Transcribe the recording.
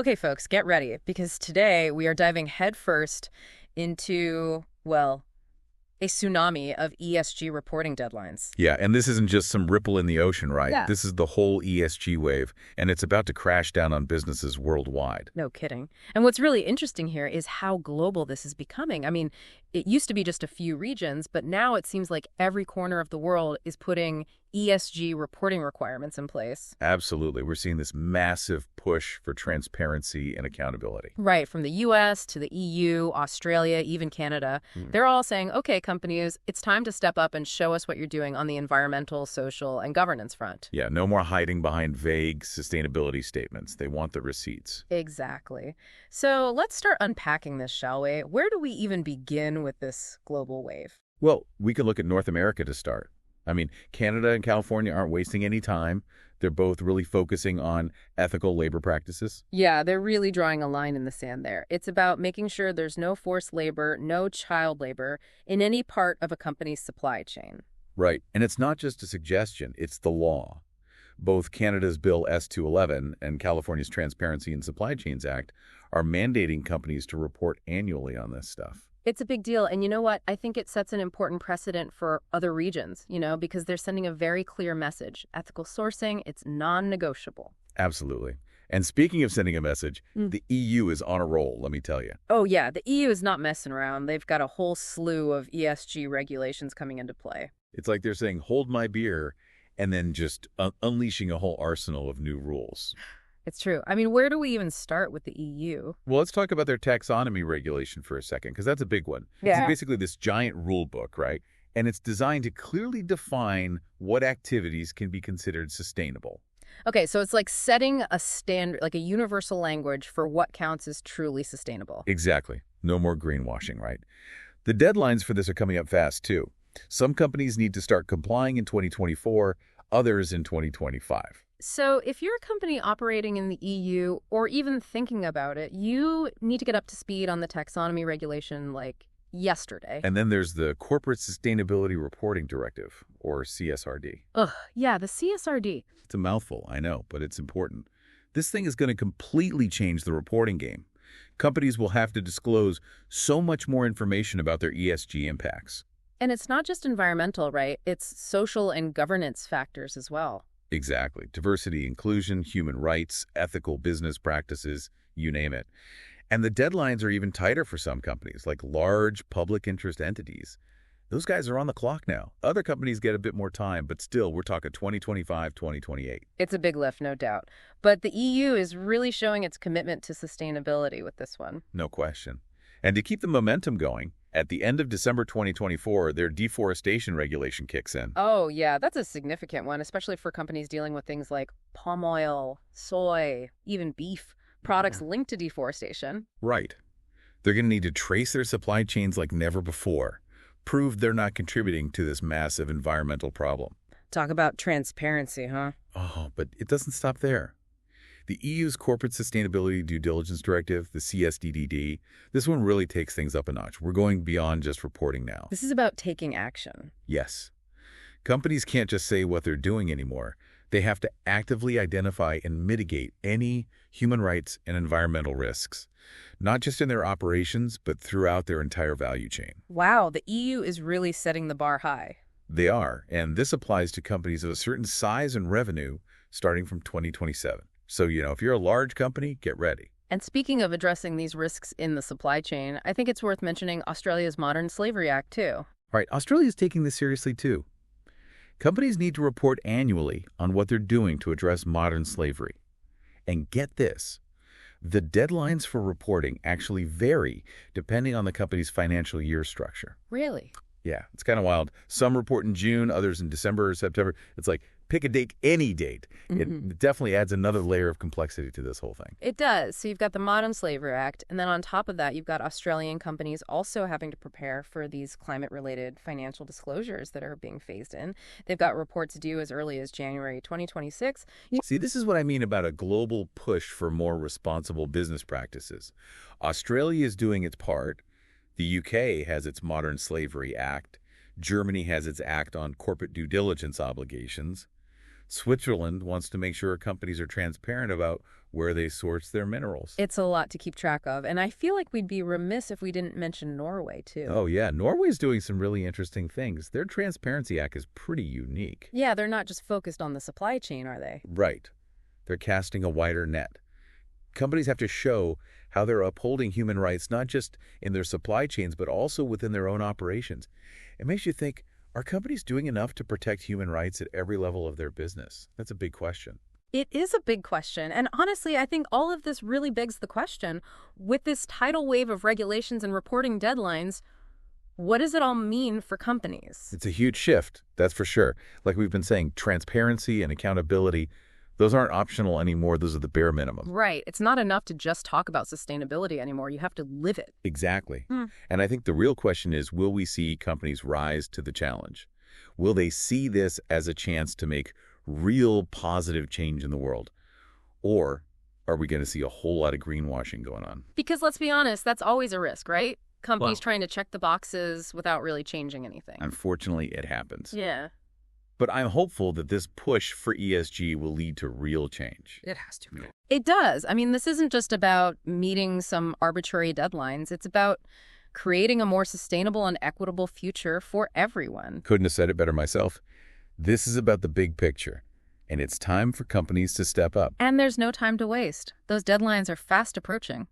Okay, folks, get ready, because today we are diving headfirst into, well, a tsunami of ESG reporting deadlines. Yeah, and this isn't just some ripple in the ocean, right? Yeah. This is the whole ESG wave, and it's about to crash down on businesses worldwide. No kidding. And what's really interesting here is how global this is becoming. I mean, it used to be just a few regions, but now it seems like every corner of the world is putting ESG reporting requirements in place. Absolutely. We're seeing this massive push for transparency and accountability. Right, from the US to the EU, Australia, even Canada. They're all saying, okay, companies, it's time to step up and show us what you're doing on the environmental, social, and governance front. Yeah, no more hiding behind vague sustainability statements. They want the receipts. Exactly. So let's start unpacking this, shall we? Where do we even begin with this global wave? Well, we can look at North America to start. I mean, Canada and California aren't wasting any time. They're both really focusing on ethical labor practices. Yeah, they're really drawing a line in the sand there. It's about making sure there's no forced labor, no child labor in any part of a company's supply chain. Right. And it's not just a suggestion, it's the law. Both Canada's Bill S-211 and California's Transparency in Supply Chains Act are mandating companies to report annually on this stuff. It's a big deal. And you know what? I think it sets an important precedent for other regions, because they're sending a very clear message. Ethical sourcing, it's non-negotiable. Absolutely. And speaking of sending a message, the EU is on a roll, let me tell you. Oh, yeah. The EU is not messing around. They've got a whole slew of ESG regulations coming into play. It's like they're saying, hold my beer, and then just unleashing a whole arsenal of new rules. It's true. I mean, where do we even start with the EU? Well, let's talk about their taxonomy regulation for a second, because that's a big one. Yeah. It's basically this giant rule book, right? And it's designed to clearly define what activities can be considered sustainable. Okay, so it's like setting a standard, like a universal language for what counts as truly sustainable. Exactly. No more greenwashing, right? The deadlines for this are coming up fast, too. Some companies need to start complying in 2024, others in 2025. So if you're a company operating in the EU or even thinking about it, you need to get up to speed on the taxonomy regulation like yesterday. And then there's the Corporate Sustainability Reporting Directive, or CSRD. Ugh, yeah, the CSRD. It's a mouthful, I know, but it's important. This thing is going to completely change the reporting game. Companies will have to disclose so much more information about their ESG impacts. And it's not just environmental, right? It's social and governance factors as well. Exactly. Diversity, inclusion, human rights, ethical business practices, you name it. And the deadlines are even tighter for some companies, like large public interest entities. Those guys are on the clock now. Other companies get a bit more time, but still, we're talking 2025, 2028. It's a big lift, no doubt. But the EU is really showing its commitment to sustainability with this one. No question. And to keep the momentum going, at the end of December 2024, their deforestation regulation kicks in. Oh, yeah, that's a significant one, especially for companies dealing with things like palm oil, soy, even beef, products linked to deforestation. Right. They're going to need to trace their supply chains like never before, prove they're not contributing to this massive environmental problem. Talk about transparency, huh? Oh, but it doesn't stop there. The EU's Corporate Sustainability Due Diligence Directive, the CSDDD, this one really takes things up a notch. We're going beyond just reporting now. This is about taking action. Yes. Companies can't just say what they're doing anymore. They have to actively identify and mitigate any human rights and environmental risks, not just in their operations, but throughout their entire value chain. Wow, the EU is really setting the bar high. They are, and this applies to companies of a certain size and revenue starting from 2027. So, if you're a large company, get ready. And speaking of addressing these risks in the supply chain, I think it's worth mentioning Australia's Modern Slavery Act, too. Right, Australia's taking this seriously, too. Companies need to report annually on what they're doing to address modern slavery. And get this, the deadlines for reporting actually vary depending on the company's financial year structure. Really? Yeah, it's kind of wild. Some report in June, others in December or September. It's like, pick a date, any date. It definitely adds another layer of complexity to this whole thing. It does. So you've got the Modern Slavery Act, and then on top of that, you've got Australian companies also having to prepare for these climate-related financial disclosures that are being phased in. They've got reports due as early as January 2026. See, this is what I mean about a global push for more responsible business practices. Australia is doing its part. The UK has its Modern Slavery Act. Germany has its Act on Corporate Due Diligence Obligations. Switzerland wants to make sure companies are transparent about where they source their minerals. It's a lot to keep track of, and I feel like we'd be remiss if we didn't mention Norway, too. Oh, yeah. Norway's doing some really interesting things. Their Transparency Act is pretty unique. Yeah, they're not just focused on the supply chain, are they? Right. They're casting a wider net. Companies have to show how they're upholding human rights, not just in their supply chains, but also within their own operations. It makes you think, are companies doing enough to protect human rights at every level of their business? That's a big question. It is a big question. And honestly, I think all of this really begs the question, with this tidal wave of regulations and reporting deadlines, what does it all mean for companies? It's a huge shift, that's for sure. Like we've been saying, transparency and accountability, those aren't optional anymore. Those are the bare minimum. Right. It's not enough to just talk about sustainability anymore. You have to live it. Exactly. And I think the real question is, will we see companies rise to the challenge? Will they see this as a chance to make real positive change in the world? Or are we going to see a whole lot of greenwashing going on? Because let's be honest, that's always a risk, right? Companies trying to check the boxes without really changing anything. Unfortunately, it happens. Yeah. But I'm hopeful that this push for ESG will lead to real change. It has to. It does. I mean, this isn't just about meeting some arbitrary deadlines. It's about creating a more sustainable and equitable future for everyone. Couldn't have said it better myself. This is about the big picture, and it's time for companies to step up. And there's no time to waste. Those deadlines are fast approaching.